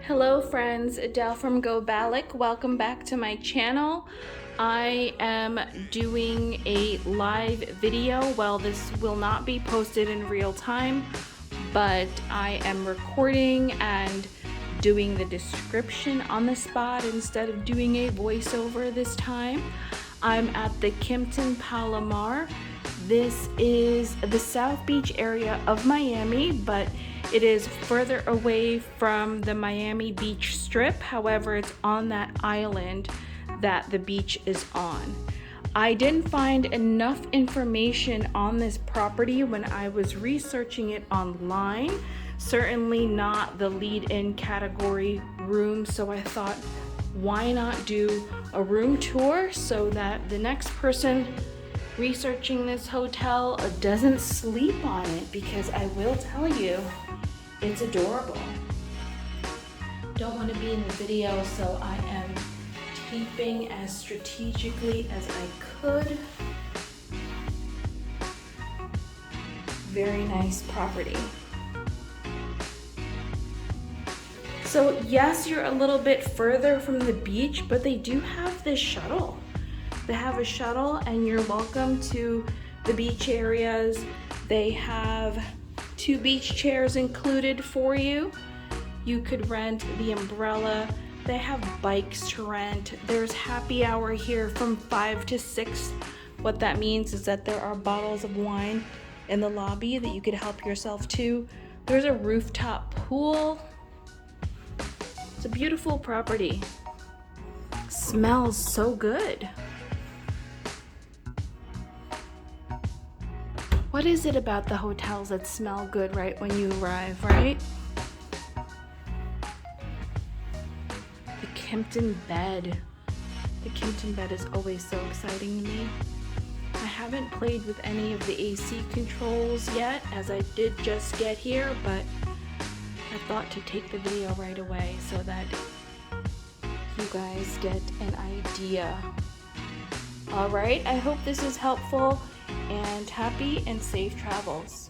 Hello friends, Adele from Go Balik. Welcome back to my channel. I am doing a live video. Well, this will not be posted in real time, but I am recording and doing the description on the spot instead of doing a voiceover this time. I'm at the Kimpton Palomar. This is the South Beach area of Miami, but it is further away from the Miami Beach Strip. However, it's on that island that the beach is on. I didn't find enough information on this property when I was researching it online. Certainly not the lead-in category room, so I thought, why not do a room tour so that the next person researching this hotel doesn't sleep on it, because I will tell you, it's adorable. Don't want to be in the video, so I am taping as strategically as I could. Very nice property. So yes, you're a little bit further from the beach, but they do have this shuttle. They have a shuttle and you're welcome to the beach areas. They have 2 beach chairs included for you. You could rent the umbrella. They have bikes to rent. There's happy hour here from 5 to 6. What that means is that there are bottles of wine in the lobby that you could help yourself to. There's a rooftop pool. It's a beautiful property. Smells so good. What is it about the hotels that smell good right when you arrive, right? The Kimpton bed. The Kimpton bed is always so exciting to me. I haven't played with any of the AC controls yet, as I did just get here, but I thought to take the video right away so that you guys get an idea. All right, I hope this is helpful, and happy and safe travels.